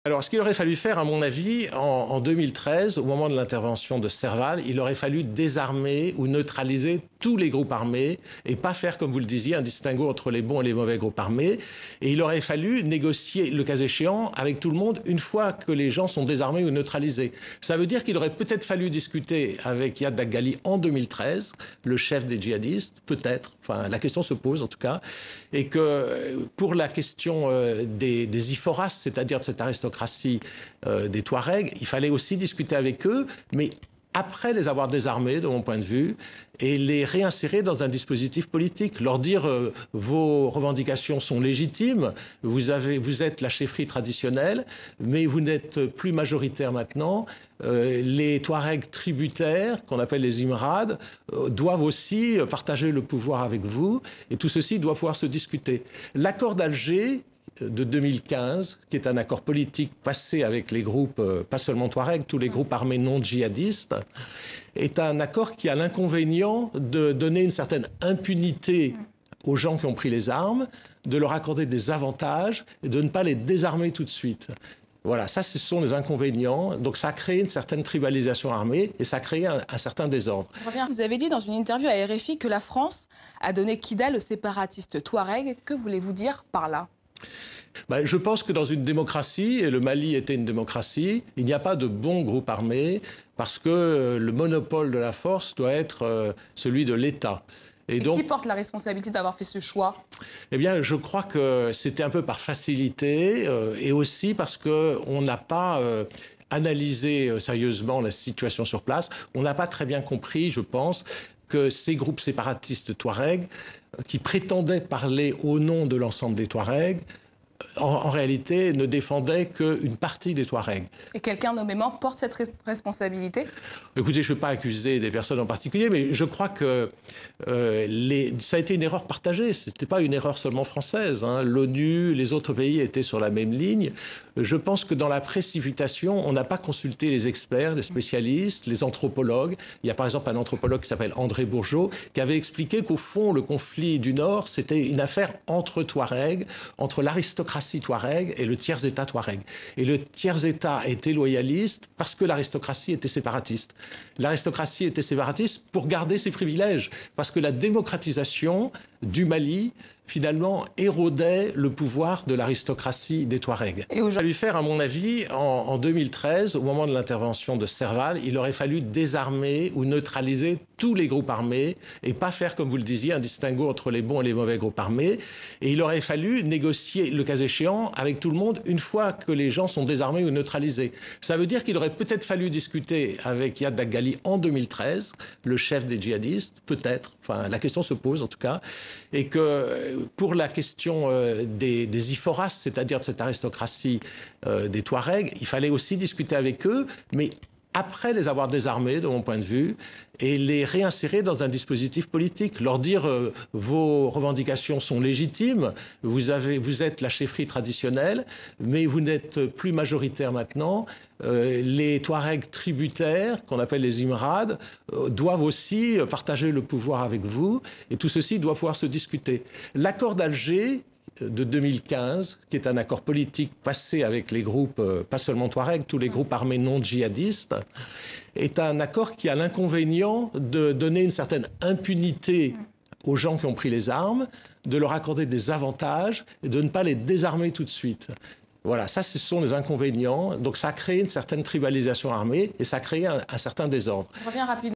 Alors, ce qu'il aurait fallu faire, à mon avis, en 2013, au moment de l'intervention de Serval, il aurait fallu désarmer ou neutraliser tous les groupes armés et pas faire, comme vous le disiez, un distinguo entre les bons et les mauvais groupes armés. Et il aurait fallu négocier, le cas échéant, avec tout le monde une fois que les gens sont désarmés ou neutralisés. Ça veut dire qu'il aurait peut-être fallu discuter avec Iyad Daggali en 2013, le chef des djihadistes, peut-être, enfin la question se pose en tout cas, et que pour la question des Iforas, c'est-à-dire de cette aristocratie des Touaregs, il fallait aussi discuter avec eux, mais après les avoir désarmés, de mon point de vue, et les réinsérer dans un dispositif politique. Leur dire vos revendications sont légitimes, vous êtes la chefferie traditionnelle, mais vous n'êtes plus majoritaire maintenant. Les Touaregs tributaires, qu'on appelle les Imrad, doivent aussi partager le pouvoir avec vous, et tout ceci doit pouvoir se discuter. L'accord d'Alger de 2015, qui est un accord politique passé avec les groupes, pas seulement Touareg, tous les groupes armés non djihadistes, est un accord qui a l'inconvénient de donner une certaine impunité aux gens qui ont pris les armes, de leur accorder des avantages et de ne pas les désarmer tout de suite. Voilà, ça, ce sont les inconvénients. Donc, ça a créé une certaine tribalisation armée et ça a créé un certain désordre. Vous avez dit dans une interview à RFI que la France a donné Kidal aux séparatistes Touareg. Que voulez-vous dire par là ? Je pense que dans une démocratie, et le Mali était une démocratie, il n'y a pas de bon groupe armé parce que le monopole de la force doit être celui de l'État. Et donc, qui porte la responsabilité d'avoir fait ce choix ? Eh bien, je crois que c'était un peu par facilité et aussi parce qu'on n'a pas analysé sérieusement la situation sur place. On n'a pas très bien compris, je pense, que ces groupes séparatistes Touaregs, qui prétendaient parler au nom de l'ensemble des Touaregs, en réalité, ne défendaient qu'une partie des Touaregs. Et quelqu'un nommément porte cette responsabilité ? Écoutez, je ne veux pas accuser des personnes en particulier, mais je crois que ça a été une erreur partagée. Ce n'était pas une erreur seulement française. L'ONU, les autres pays étaient sur la même ligne. Je pense que dans la précipitation, on n'a pas consulté les experts, les spécialistes, les anthropologues. Il y a par exemple un anthropologue qui s'appelle André Bourgeot, qui avait expliqué qu'au fond, le conflit du Nord, c'était une affaire entre Touaregs, entre l'aristocratie Touareg et le tiers-État Touareg. Et le tiers-État était loyaliste parce que l'aristocratie était séparatiste. L'aristocratie était séparatiste pour garder ses privilèges, parce que la démocratisation du Mali, finalement, érodait le pouvoir de l'aristocratie des Touaregs. Et aujourd'hui, faire, à mon avis, en 2013, au moment de l'intervention de Serval, il aurait fallu désarmer ou neutraliser tous les groupes armés et pas faire, comme vous le disiez, un distinguo entre les bons et les mauvais groupes armés. Et il aurait fallu négocier, le cas échéant, avec tout le monde une fois que les gens sont désarmés ou neutralisés. Ça veut dire qu'il aurait peut-être fallu discuter avec Iyad Daggali en 2013, le chef des djihadistes, peut-être, enfin la question se pose en tout cas, et que pour la question des Iforas, c'est-à-dire de cette aristocratie des Touaregs, il fallait aussi discuter avec eux, mais après les avoir désarmés, de mon point de vue, et les réinsérer dans un dispositif politique. Leur dire vos revendications sont légitimes, vous êtes la chefferie traditionnelle, mais vous n'êtes plus majoritaire maintenant. Les Touaregs tributaires, qu'on appelle les Imrad, doivent aussi partager le pouvoir avec vous, et tout ceci doit pouvoir se discuter. L'accord d'Alger de 2015, qui est un accord politique passé avec les groupes, pas seulement Touareg, tous les groupes armés non djihadistes, est un accord qui a l'inconvénient de donner une certaine impunité aux gens qui ont pris les armes, de leur accorder des avantages et de ne pas les désarmer tout de suite. Voilà, ça, ce sont les inconvénients. Donc, ça a créé une certaine tribalisation armée et ça a créé un certain désordre. Je reviens rapidement.